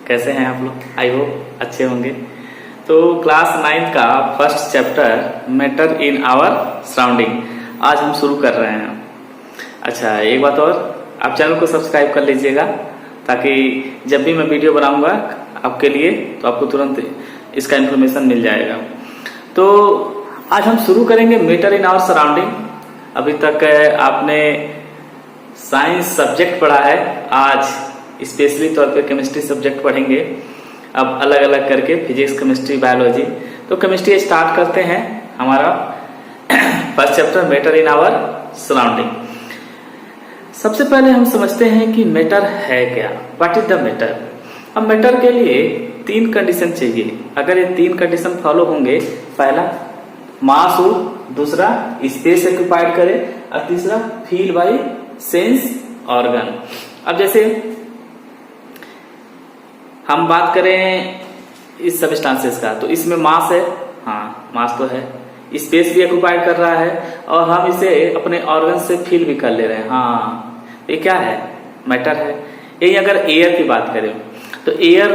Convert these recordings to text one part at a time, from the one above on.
कैसे हैं आप लोग? आई होप अच्छे होंगे। तो क्लास 9 का first chapter matter in our surrounding आज हम शुरू कर रहे हैं। अच्छा, एक बात और, आप चैनल को सब्सक्राइब कर लीजिएगा ताकि जब भी मैं वीडियो बनाऊंगा आपके लिए तो आपको तुरंत इसका इन्फॉर्मेशन मिल जाएगा। तो आज हम शुरू करेंगे मैटर इन आवर सराउंडिंग। अभी तक आपने साइंस सब्जेक्ट पढ़ा है, आज स्पेशली तौर पे केमिस्ट्री सब्जेक्ट पढ़ेंगे। अब अलग अलग करके फिजिक्स, केमिस्ट्री, बायोलॉजी। तो केमिस्ट्री स्टार्ट करते हैं हमारा first chapter matter in our surrounding. सबसे पहले हम समझते हैं कि मैटर है क्या, व्हाट इज द मैटर। अब मैटर के लिए 3 कंडीशन चाहिए। अगर ये 3 कंडीशन फॉलो होंगे, पहला मास हो, दूसरा स्पेस ऑक्युपाइड करे और तीसरा फील बाय सेंस ऑर्गन। अब जैसे हम बात करें इस सबस्टांसेस का, तो इसमें मास है, हाँ मास तो है, स्पेस भी ऑक्युपाइड कर रहा है और हम इसे अपने ऑर्गन से फील भी कर ले रहे हैं। हाँ, ये क्या है? मैटर है। यही अगर एयर की बात करें तो एयर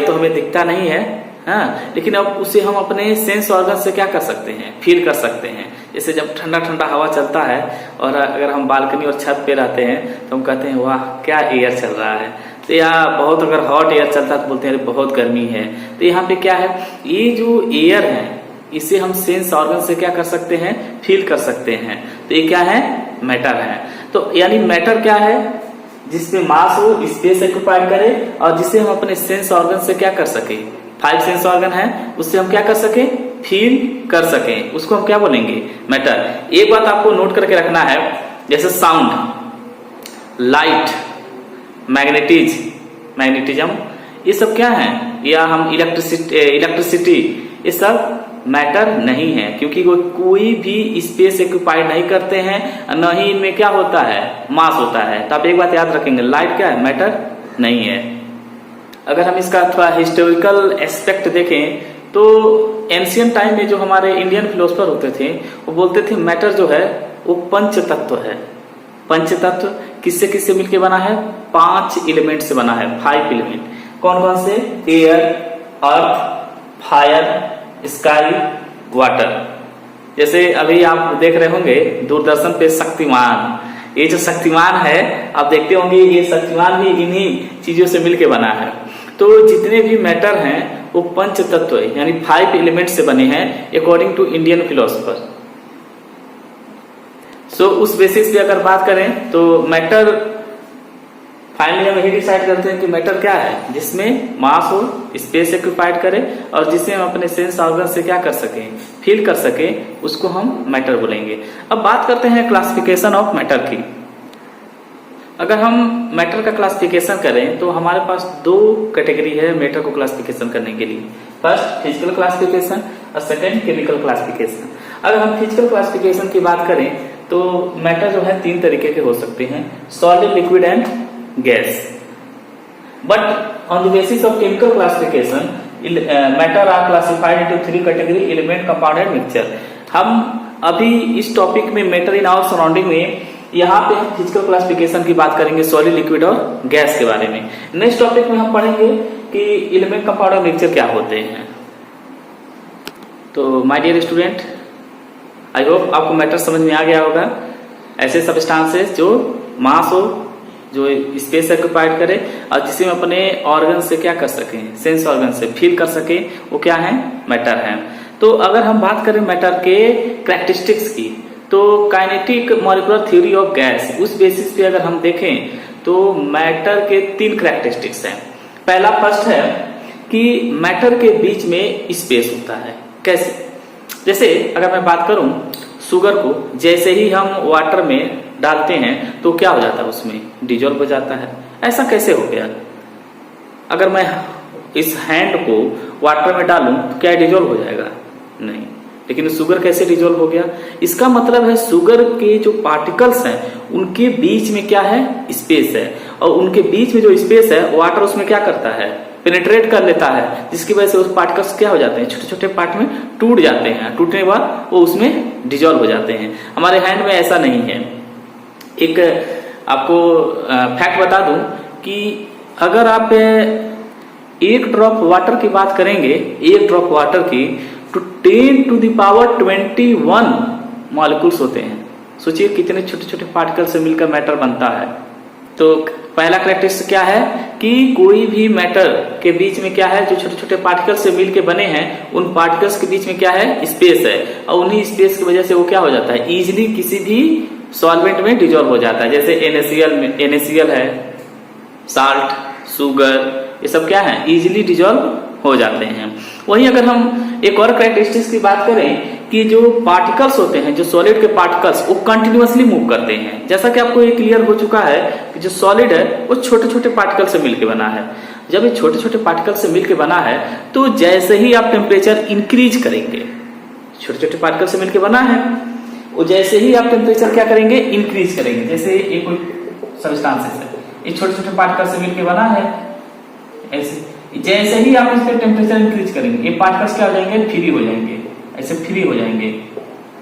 तो हमें दिखता नहीं है, हाँ, लेकिन अब उसे हम अपने सेंस ऑर्गन से क्या कर सकते हैं? फील कर सकते हैं। जैसे जब ठंडा ठंडा हवा चलता है और अगर हम बालकनी और छत पे रहते हैं तो हम कहते हैं वाह क्या एयर चल रहा है। तो या बहुत अगर हॉट एयर चलता है तो बोलते हैं बहुत गर्मी है। तो यहाँ पे क्या है, ये जो एयर है इसे हम सेंस ऑर्गन से क्या कर सकते हैं? फील कर सकते हैं। तो ये क्या है? मैटर है। तो यानी मैटर क्या है? जिसपे मास हो, स्पेस ऑक्युपाई करे और जिसे हम अपने सेंस ऑर्गन से क्या कर सके? 5 सेंस ऑर्गन है, उससे हम क्या कर सके? फील कर सके। उसको हम क्या बोलेंगे? मैटर। एक बात आपको नोट करके रखना है, जैसे साउंड, लाइट, मैग्नेटिज्म, ये सब क्या है? या हम इलेक्ट्रिसिटी, ये सब मैटर नहीं है, क्योंकि वो कोई भी स्पेस ऑक्युपाइड नहीं करते हैं, न ही इनमें क्या होता है? मास होता है। तो आप एक बात याद रखेंगे, लाइट क्या है? मैटर नहीं है। अगर हम इसका थोड़ा हिस्टोरिकल एस्पेक्ट देखें तो एंशियंट टाइम में जो हमारे इंडियन फिलोसफर होते थे वो बोलते थे मैटर जो है वो पंच तत्व है। पंच तत्व किससे किससे मिलके बना है? 5 एलिमेंट से बना है, 5 एलिमेंट। कौन कौन से? एयर, अर्थ, फायर, स्काई, वाटर। जैसे अभी आप देख रहे होंगे दूरदर्शन पे शक्तिमान, ये जो शक्तिमान है आप देखते होंगे, ये शक्तिमान भी इन्हीं चीजों से मिलके बना है। तो जितने भी मैटर हैं वो पंच तत्व यानी 5 एलिमेंट से बने हैं अकॉर्डिंग टू इंडियन फिलोसफर। सो उस बेसिस पे अगर बात करें तो मैटर फाइनली हम यही डिसाइड करते हैं कि मैटर क्या है? जिसमें मास हो, स्पेस ऑक्युपाइड करे और जिसे हम अपने सेंस ऑर्गन से क्या कर सके? फील कर सके, उसको हम मैटर बोलेंगे। अब बात करते हैं क्लासिफिकेशन ऑफ मैटर की। अगर हम मैटर का क्लासिफिकेशन करें तो हमारे पास 2 कैटेगरी है मैटर को क्लासिफिकेशन करने के लिए। फर्स्ट फिजिकल क्लासिफिकेशन और सेकेंड केमिकल क्लासिफिकेशन। अगर हम फिजिकल क्लासिफिकेशन की बात करें तो मैटर जो है 3 तरीके के हो सकते हैं, solid, liquid and gas. But on the basis of chemical classification matter are classified into 3 category, element, compound and mixture. हम अभी इस टॉपिक में मैटर इन आवर सराउंडिंग में यहाँ पे हम फिजिकल क्लासिफिकेशन की बात करेंगे, सॉलिड, लिक्विड और गैस के बारे में। नेक्स्ट टॉपिक में हम पढ़ेंगे कि एलिमेंट, कंपाउंड और मिक्सचर क्या होते हैं। तो my dear student, I hope आपको मैटर समझ में आ गया होगा। ऐसे सब्सटेंसेस जो मास हो, जो स्पेस ऑक्युपाइड करे और जिसे हम अपने ऑर्गन से क्या कर सके? सेंस ऑर्गन से फील कर सके, वो क्या है? मैटर है। तो अगर हम बात करें मैटर के कैरेक्टरिस्टिक्स की तो kinetic molecular theory of gas, उस बेसिस पे अगर हम देखें तो मैटर के 3 कैरेक्टरिस्टिक्स हैं। पहला फर्स्ट है कि मैटर के बीच में स्पेस होता है। कैसे? जैसे अगर मैं बात करूं शुगर को जैसे ही हम वाटर में डालते हैं तो क्या हो जाता है? उसमें डिजोल्व हो जाता है। ऐसा कैसे हो गया? अगर मैं इस हैंड को वाटर में डालूं तो क्या डिजोल्व हो जाएगा? नहीं। लेकिन शुगर कैसे डिजोल्व हो गया? इसका मतलब है शुगर के जो पार्टिकल्स हैं उनके बीच में क्या है? स्पेस है, और उनके बीच में जो स्पेस है वाटर उसमें क्या करता है? पेनिट्रेट कर लेता है, जिसकी वजह से उस पार्टिकल्स क्या हो जाते हैं? छोटे छोटे पार्ट में टूट जाते हैं। टूटने के बाद वो उसमें डिजोल्व हो जाते हैं। हमारे हैंड में ऐसा नहीं है। एक आपको फैक्ट बता दूं कि अगर आप एक ड्रॉप वाटर की बात करेंगे, एक ड्रॉप वाटर की तो 10 टू द पावर 21 मॉलिक्यूल्स होते हैं। सोचिए कितने छोटे छोटे पार्टिकल से मिलकर मैटर बनता है। तो पहला कैरेक्टरिस्टिक क्या है कि कोई भी मैटर के बीच में क्या है, जो छोटे छोटे पार्टिकल से मिलकर बने हैं उन पार्टिकल्स के बीच में क्या है, स्पेस है, और उन्हीं स्पेस की वजह से वो क्या हो जाता है, इजिली किसी भी सॉल्वेंट में डिजोल्व हो जाता है। जैसे NaCl है, साल्ट, शुगर, ये सब क्या है, इजिली डिजोल्व हो जाते हैं। वहीं अगर हम एक और कैरेक्टरिस्टिक्स की बात करें कि जो पार्टिकल्स होते हैं, जो सॉलिड के पार्टिकल्स, वो कंटिन्यूअसली मूव करते हैं। जैसा कि आपको ये क्लियर हो चुका है कि जो सॉलिड है वो छोटे छोटे पार्टिकल से मिलकर बना है। जब ये छोटे छोटे पार्टिकल से मिलकर बना है तो जैसे ही आप टेम्परेचर इंक्रीज करेंगे, छोटे छोटे पार्टिकल से मिलकर बना है, वो जैसे ही आप टेम्परेचर क्या करेंगे, इंक्रीज करेंगे। जैसे ये कोई सब्सटेंस है, ये छोटे छोटे पार्टिकल से मिलकर बना है, ऐसे जैसे ही आप इसका टेम्परेचर इंक्रीज करेंगे ये पार्टिकल्स क्या हो जाएंगे, फ्री हो जाएंगे, ऐसे फ्री हो जाएंगे।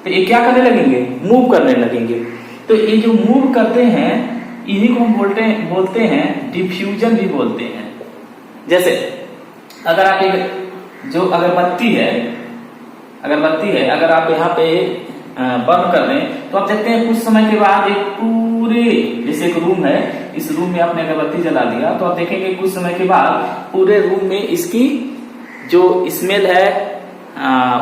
तो ये क्या करने लगेंगे, मूव करने लगेंगे। तो ये जो मूव करते हैं इन्हीं को हम बोलते हैं डिफ्यूजन भी बोलते हैं। जैसे अगर आप एक जो अगरबत्ती है, अगर आप यहाँ पे बंद कर दें तो आप देखते हैं कुछ समय के बाद एक पूरे, जैसे एक रूम है, इस रूम में आपने अगरबत्ती जला दिया तो आप देखेंगे कुछ समय के बाद पूरे रूम में इसकी जो स्मेल है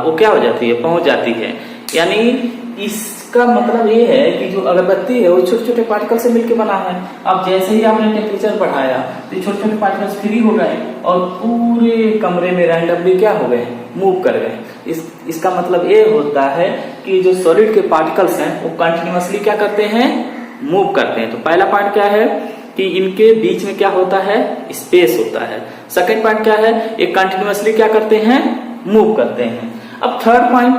वो क्या हो जाती है, पहुंच जाती है। यानी इसका मतलब ये है कि जो अगरबत्ती है वो छोटे छोटे पार्टिकल से मिलकर बना है। अब जैसे ही आपने टेम्परेचर बढ़ाया तो छोटे छोटे पार्टिकल्स फ्री हो गए और पूरे कमरे में रैंडमली क्या हो गए, मूव कर गए। इसका मतलब ये होता है कि जो सॉलिड के पार्टिकल्स हैं वो कंटिन्यूअसली क्या करते हैं, मूव करते हैं। तो पहला पार्ट क्या है कि इनके बीच में क्या होता है, स्पेस होता है। सेकंड पार्ट क्या है, ये कंटिन्यूअसली क्या करते हैं, मूव करते हैं। अब थर्ड पॉइंट,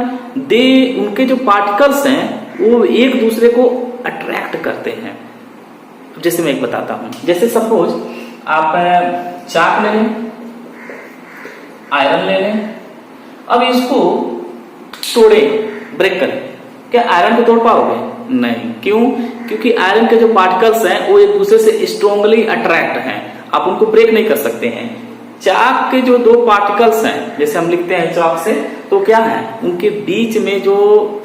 उनके जो पार्टिकल्स हैं वो एक दूसरे को अट्रैक्ट करते हैं। जैसे मैं एक बताता हूं, जैसे सपोज आप चाक ले लें, आयरन ले लें, अब इसको तोड़े, ब्रेक करें, क्या आयरन को तोड़ पाओगे? नहीं। क्यों? क्योंकि आयरन के जो पार्टिकल्स हैं वो एक दूसरे से स्ट्रांगली अट्रैक्ट हैं, आप उनको ब्रेक नहीं कर सकते हैं। चाक के जो दो पार्टिकल्स हैं, जैसे हम लिखते हैं चाक से, तो क्या है, उनके बीच में जो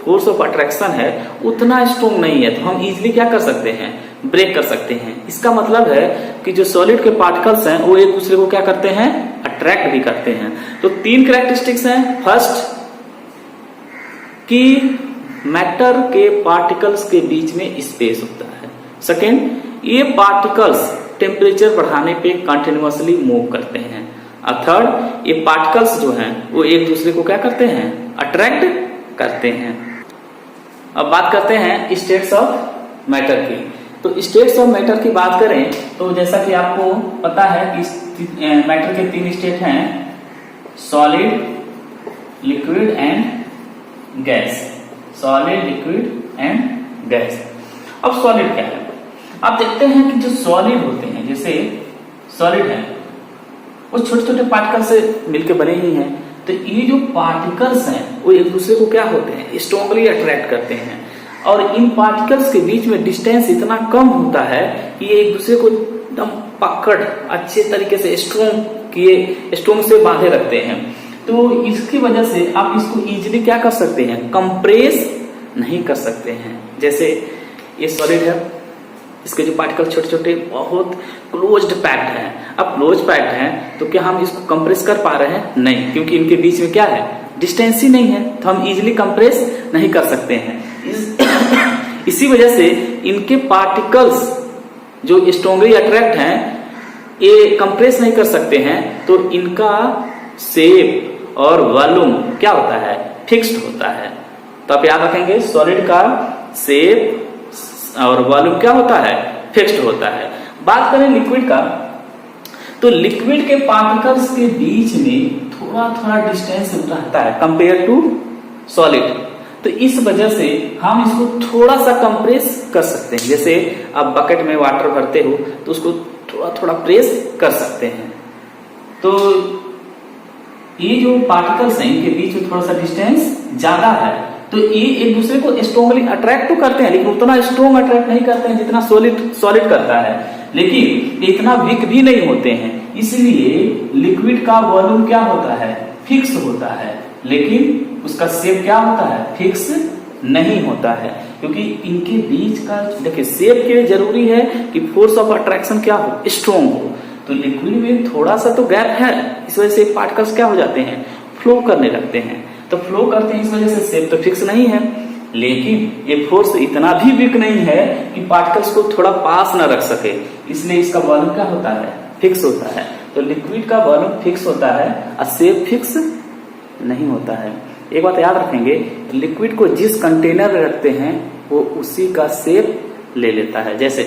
फोर्स ऑफ अट्रैक्शन है उतना स्ट्रॉन्ग नहीं है, तो हम इजीली क्या कर सकते हैं, ब्रेक कर सकते हैं। इसका मतलब है कि जो सॉलिड के पार्टिकल्स हैं वो एक दूसरे को क्या करते हैं, अट्रैक्ट भी करते हैं। तो तीन कैरेक्टरिस्टिक्स हैं। फर्स्ट कि मैटर के पार्टिकल्स के बीच में स्पेस होता है। सेकेंड, ये पार्टिकल्स टेम्परेचर बढ़ाने पे कंटिन्यूअसली मूव करते हैं। और थर्ड, ये पार्टिकल्स जो हैं वो एक दूसरे को क्या करते हैं, अट्रैक्ट करते हैं। अब बात करते हैं स्टेट्स ऑफ मैटर की। तो स्टेट्स ऑफ मैटर की बात करें तो जैसा कि आपको पता है कि मैटर के तीन स्टेट हैं, solid, liquid and gas. Solid, liquid and gas. अब सॉलिड क्या है, आप देखते हैं कि जो सॉलिड होते हैं, जैसे सॉलिड है वो छोटे छोटे पार्टिकल से मिलकर बने ही हैं। तो ये जो पार्टिकल्स हैं वो एक दूसरे को क्या होते हैं, स्ट्रांगली अट्रैक्ट करते हैं। और इन पार्टिकल्स के बीच में डिस्टेंस इतना कम होता है कि ये एक दूसरे को एकदम पकड़ अच्छे तरीके से स्ट्रॉन्ग से बांधे रखते हैं। तो इसकी वजह से आप इसको इजीली क्या कर सकते हैं, कंप्रेस नहीं कर सकते हैं। जैसे ये सॉलिड है, इसके जो पार्टिकल छोटे छोटे बहुत क्लोज्ड पैक्ड हैं। अब क्लोज पैक्ड हैं तो क्या हम इसको कंप्रेस कर पा रहे हैं? नहीं, क्योंकि इनके बीच में क्या है, डिस्टेंस ही नहीं है, तो हम इजीली कंप्रेस नहीं कर सकते हैं। इसी वजह से इनके पार्टिकल्स जो स्ट्रांगली अट्रैक्ट हैं ये कंप्रेस नहीं कर सकते हैं, तो इनका शेप और वॉल्यूम क्या होता है, फिक्स्ड होता है। तो आप याद रखेंगे सॉलिड का शेप और वॉल्यूम क्या होता है, फिक्स्ड होता है। बात करें लिक्विड का, तो लिक्विड के पार्टिकल्स के बीच में थोड़ा थोड़ा डिस्टेंस रहता है कंपेयर टू सॉलिड। तो इस वजह से हम इसको थोड़ा सा कंप्रेस कर सकते हैं। जैसे आप बकेट में वाटर भरते हो तो उसको थोड़ा थोड़ा प्रेस कर सकते हैं। तो ये जो पार्टिकल्स हैं इनके बीच में थोड़ा सा डिस्टेंस ज्यादा है, तो ये एक दूसरे को स्ट्रांगली अट्रैक्ट तो करते हैं, लेकिन उतना स्ट्रॉन्ग अट्रैक्ट नहीं करते हैं जितना सॉलिड करता है। लेकिन इतना वीक भी नहीं होते हैं, इसलिए लिक्विड का वॉल्यूम क्या होता है, फिक्स होता है, लेकिन उसका शेप क्या होता है, फिक्स नहीं होता है। क्योंकि इनके बीच का देखिए शेप के लिए जरूरी है कि फोर्स ऑफ अट्रैक्शन क्या हो, स्ट्रॉन्ग हो। तो लिक्विड में थोड़ा सा तो गैप है, इस वजह से पार्टिकल्स क्या हो जाते हैं, फ्लो करने लगते हैं। तो फ्लो करते हैं, इस वजह से शेप तो फिक्स नहीं है। लेकिन ये फोर्स इतना भी वीक नहीं है कि पार्टिकल्स को थोड़ा पास ना रख सके, इसलिए इसका वॉल्यूम क्या होता है, फिक्स होता है। तो लिक्विड का वॉल्यूम फिक्स होता है और शेप फिक्स नहीं होता है। एक बात याद रखेंगे, लिक्विड को जिस कंटेनर में रखते हैं वो उसी का शेप ले लेता है। जैसे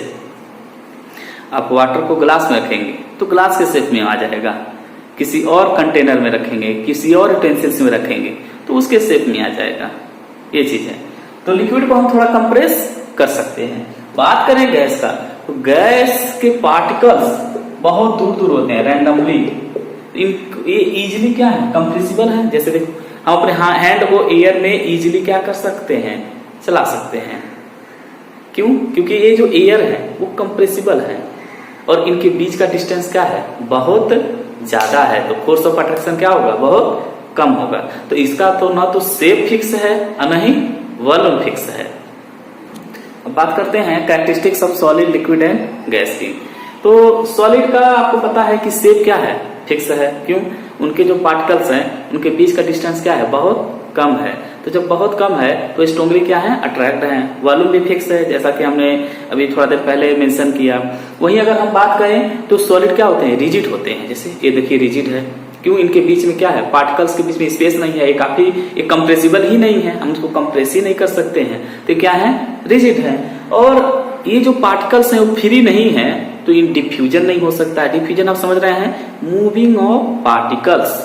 आप वाटर को ग्लास में रखेंगे तो ग्लास के शेप में आ जाएगा, किसी और कंटेनर में रखेंगे, किसी और यूटेंसिल्स में रखेंगे तो उसके शेप में आ जाएगा। ये चीज है। तो लिक्विड को हम थोड़ा कंप्रेस कर सकते हैं। बात करें गैस का, तो गैस के पार्टिकल्स बहुत दूर दूर होते हैं रैंडमली। ये इजीली क्या है, कंप्रेसिबल है। जैसे देखो हम अपने हैंड को एयर में इजीली क्या कर सकते हैं, चला सकते हैं। क्यों? क्योंकि ये जो एयर है वो कंप्रेसिबल है और इनके बीच का डिस्टेंस क्या है, बहुत ज्यादा है। तो फोर्स ऑफ अट्रैक्शन क्या होगा, बहुत कम होगा। तो इसका तो ना तो शेप फिक्स है और ना ही वॉल्यूम फिक्स है। अब बात करते हैं characteristics of solid, liquid and gas की। तो सॉलिड का आपको पता है कि शेप क्या है, फिक्स है। क्यों? उनके जो पार्टिकल्स हैं उनके बीच का डिस्टेंस क्या है, बहुत कम है। तो जब बहुत कम है तो स्ट्रॉन्गली क्या है, अट्रैक्ट है। वॉल्यूम भी फिक्स है, जैसा कि हमने अभी थोड़ा देर पहले मेंशन किया। वहीं अगर हम बात करें तो सॉलिड क्या होते हैं, रिजिड होते हैं। जैसे ये देखिए रिजिड है। क्यों? इनके बीच में क्या है, पार्टिकल्स के बीच में स्पेस नहीं है, ये काफी ये कंप्रेसिबल ही नहीं है, हम उसको कंप्रेस ही नहीं कर सकते हैं। तो क्या है, रिजिड है। और ये जो पार्टिकल्स हैं वो फ्री नहीं है, तो इन डिफ्यूजन नहीं हो सकता है। डिफ्यूजन आप समझ रहे हैं, मूविंग ऑफ पार्टिकल्स।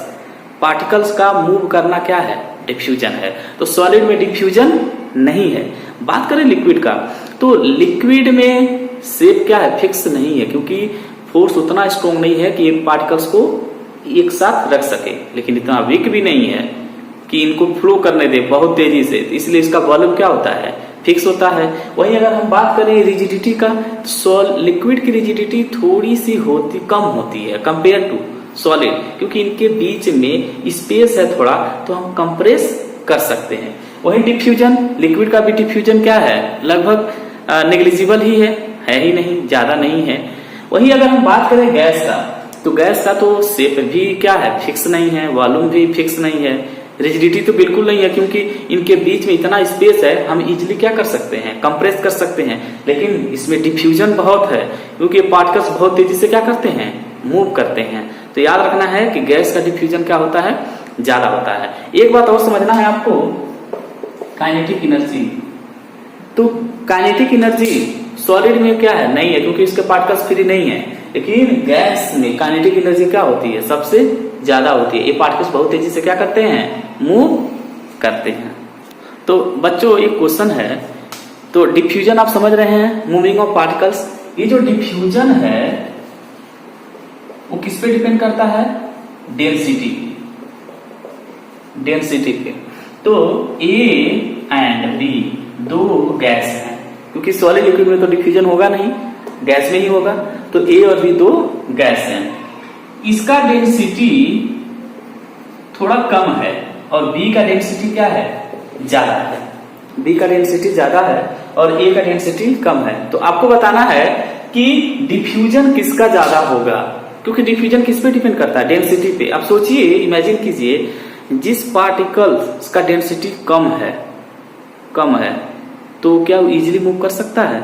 पार्टिकल्स का मूव करना क्या है, डिफ्यूजन है। तो सॉलिड में डिफ्यूजन नहीं है। बात करें लिक्विड का, तो लिक्विड में शेप क्या है, फिक्स नहीं है। क्योंकि फोर्स उतना स्ट्रॉन्ग नहीं है कि इन पार्टिकल्स को एक साथ रख सके, लेकिन इतना वीक भी नहीं है कि इनको फ्लो करने दे बहुत तेजी से। इसलिए इसका वॉल्यूम क्या होता है, फिक्स होता है। वहीं अगर हम बात करें रिजिडिटी का, तो लिक्विड की रिजिडिटी थोड़ी सी कम होती है कंपेयर टू सॉलिड, क्योंकि इनके बीच में स्पेस है थोड़ा, तो हम कंप्रेस कर सकते हैं। वहीं डिफ्यूजन, लिक्विड का भी डिफ्यूजन क्या है, लगभग नेग्लिजिबल ही है ही नहीं, ज्यादा नहीं है। वहीं अगर हम बात करें गैस का, तो गैस का तो शेप भी क्या है, फिक्स नहीं है, वॉल्यूम भी फिक्स नहीं है, रिजिडिटी तो बिल्कुल नहीं है। क्योंकि इनके बीच में इतना स्पेस है, हम इजिली क्या कर सकते हैं, कंप्रेस कर सकते हैं। लेकिन इसमें डिफ्यूजन बहुत है, क्योंकि पार्टिकल्स बहुत तेजी से क्या करते हैं, मूव करते हैं। तो याद रखना है कि गैस का डिफ्यूजन क्या होता है, ज्यादा होता है। एक बात और समझना है आपको, काइनेटिक एनर्जी। तो काइनेटिक एनर्जी सॉलिड में क्या है, नहीं है, क्योंकि इसके पार्टिकल्स फ्री नहीं है। लेकिन गैस में काइनेटिक एनर्जी क्या होती है, सबसे ज्यादा होती है। ये पार्टिकल्स बहुत तेजी से क्या करते हैं, मूव करते हैं। तो बच्चों एक क्वेश्चन है, तो डिफ्यूजन आप समझ रहे हैं, मूविंग ऑफ पार्टिकल्स। ये जो डिफ्यूजन है वो किस पे डिपेंड करता है, डेंसिटी पे। तो ए एंड बी दो गैस हैं, क्योंकि सॉलिड लिक्विड में तो डिफ्यूजन होगा नहीं, गैस में ही होगा। तो ए और बी दो गैस हैं, इसका डेंसिटी थोड़ा कम है और बी का डेंसिटी क्या है, ज्यादा है। बी का डेंसिटी ज्यादा है और ए का डेंसिटी कम है। तो आपको बताना है कि डिफ्यूजन किसका ज्यादा होगा, क्योंकि डिफ्यूजन किस पे डिपेंड करता है, डेंसिटी पे। आप सोचिए, इमेजिन कीजिए, जिस पार्टिकल का डेंसिटी कम है तो क्या वो इजीली मूव कर सकता है?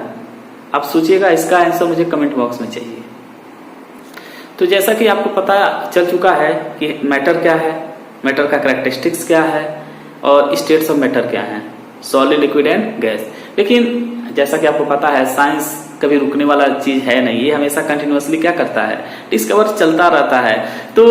आप सोचिएगा, इसका आंसर मुझे कमेंट बॉक्स में चाहिए। तो जैसा कि आपको पता चल चुका है कि मैटर क्या है, मैटर का कैरेक्टरिस्टिक्स क्या है और स्टेट्स ऑफ मैटर क्या है, सॉलिड, लिक्विड एंड गैस। लेकिन जैसा कि आपको पता है, साइंस कभी रुकने वाला चीज है नहीं, ये हमेशा कंटिन्यूअसली क्या करता है, डिस्कवर चलता रहता है। तो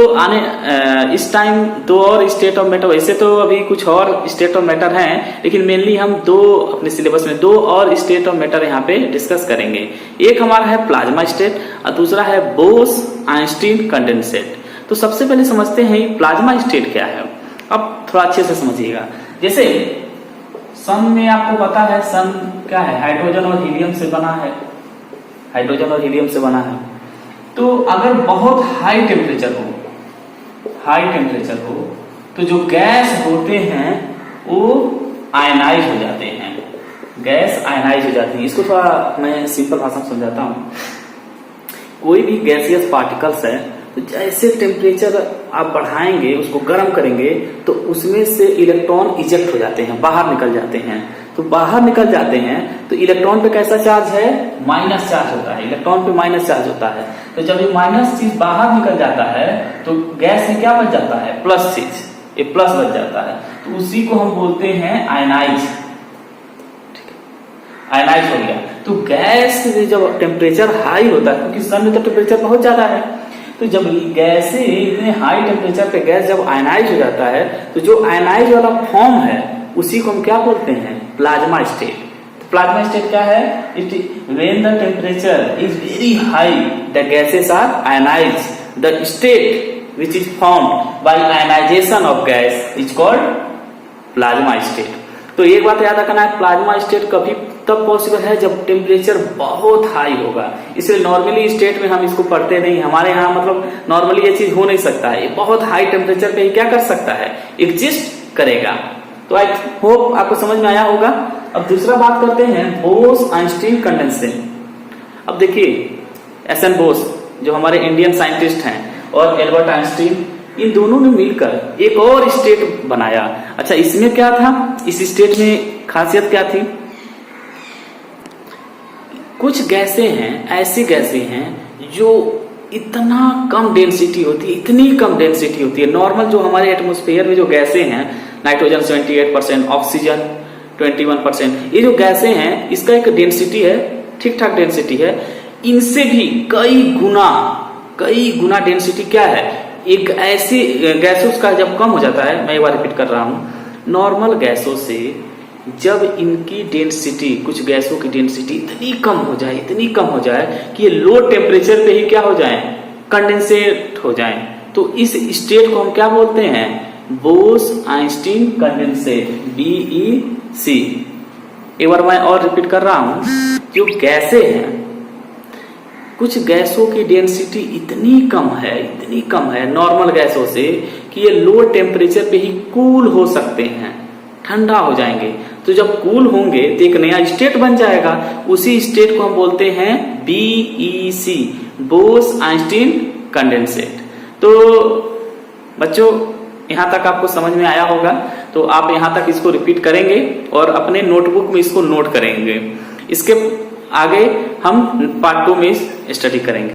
इस टाइम दो और स्टेट ऑफ मैटर, वैसे तो अभी कुछ और स्टेट ऑफ मैटर हैं, लेकिन मेनली हम दो अपने सिलेबस में दो और स्टेट ऑफ मैटर यहाँ पे डिस्कस करेंगे। एक हमारा है प्लाज्मा स्टेट और दूसरा है बोस-आइंस्टीन कंडेंसेट। तो सबसे पहले समझते हैं प्लाज्मा स्टेट क्या है। अब थोड़ा अच्छे से समझिएगा। जैसे सन में आपको पता है, सन क्या है, हाइड्रोजन और हीलियम से बना है, हाइड्रोजन और हीलियम से बना है। तो अगर बहुत हाई टेम्परेचर हो तो जो गैस होते हैं वो आयनाइज हो जाते हैं, गैस आयनाइज हो जाती है। इसको थोड़ा मैं सिंपल भाषा में समझाता हूं। कोई भी गैसियस पार्टिकल्स है तो जैसे टेम्परेचर आप बढ़ाएंगे, उसको गर्म करेंगे, तो उसमें से इलेक्ट्रॉन इजेक्ट हो जाते हैं, बाहर निकल जाते हैं। तो बाहर निकल जाते हैं तो इलेक्ट्रॉन पे कैसा चार्ज है? माइनस चार्ज होता है, इलेक्ट्रॉन पे माइनस चार्ज होता है। तो जब ये माइनस चीज बाहर निकल जाता है तो गैस में क्या बच जाता है? प्लस चीज, ये प्लस बच जाता है। तो उसी को हम बोलते हैं आयनाइज। आयनाइज हो गया। तो गैस जब टेम्परेचर हाई होता है, क्योंकि सन में तो टेम्परेचर बहुत ज्यादा है, तो जब गैस इतने हाई टेम्परेचर पे गैस जब आयनाइज हो जाता है तो जो आयनाइज वाला फॉर्म है उसी को हम क्या बोलते हैं? Plasma state. तो प्लाज्मा स्टेट क्या है? It when the temperature is very high the gases are ionise, the state which is formed by ionisation of gas is called plasma state. तो एक बात याद रखना है, प्लाज्मा स्टेट कभी तब पॉसिबल है जब टेम्परेचर बहुत हाई होगा। इसलिए नॉर्मली स्टेट में हम इसको पढ़ते नहीं, हमारे यहाँ मतलब नॉर्मली ये चीज हो नहीं सकता है। ये बहुत हाई टेम्परेचर पे ही क्या कर सकता है? एग्जिस्ट करेगा। तो आई होप आपको समझ में आया होगा। अब दूसरा बात करते हैं बोस-आइंस्टीन कंडेंसेशन। अब देखिए एस.एन. बोस जो हमारे इंडियन साइंटिस्ट हैं और एल्बर्ट आइंस्टीन, इन दोनों ने मिलकर एक और स्टेट बनाया। अच्छा, इसमें क्या था? इस स्टेट में खासियत क्या थी? कुछ गैसें हैं, ऐसी गैसें हैं जो इतना कम डेंसिटी होती है, इतनी कम डेंसिटी होती है। नॉर्मल जो हमारे एटमॉस्फेयर में जो गैसें हैं, नाइट्रोजन 78%, ऑक्सीजन 21%, ये जो गैसें हैं इसका एक डेंसिटी है, ठीक ठाक डेंसिटी है। इनसे भी कई गुना डेंसिटी क्या है? एक ऐसी गैसों का जब कम हो जाता है, मैं एक बार रिपीट कर रहा हूं, नॉर्मल गैसों से जब इनकी डेंसिटी, कुछ गैसों की डेंसिटी इतनी कम हो जाए कि ये लो टेम्परेचर पे ही क्या हो जाए? कंडेंसेट हो जाए। तो इस स्टेट को हम क्या बोलते हैं? Bose-Einstein condensate, BEC। एक बार मैं और रिपीट कर रहा हूं, जो गैसें हैं, कुछ गैसों की डेंसिटी इतनी कम है नॉर्मल गैसों से कि ये लो टेम्परेचर पे ही कूल हो सकते हैं, ठंडा हो जाएंगे। तो जब कूल होंगे तो एक नया स्टेट बन जाएगा, उसी स्टेट को हम बोलते हैं BEC, बोस-आइंस्टीन कंडेंसेट। तो बच्चों यहां तक आपको समझ में आया होगा, तो आप यहां तक इसको रिपीट करेंगे और अपने नोटबुक में इसको नोट करेंगे। इसके आगे हम पार्ट 2 में स्टडी करेंगे।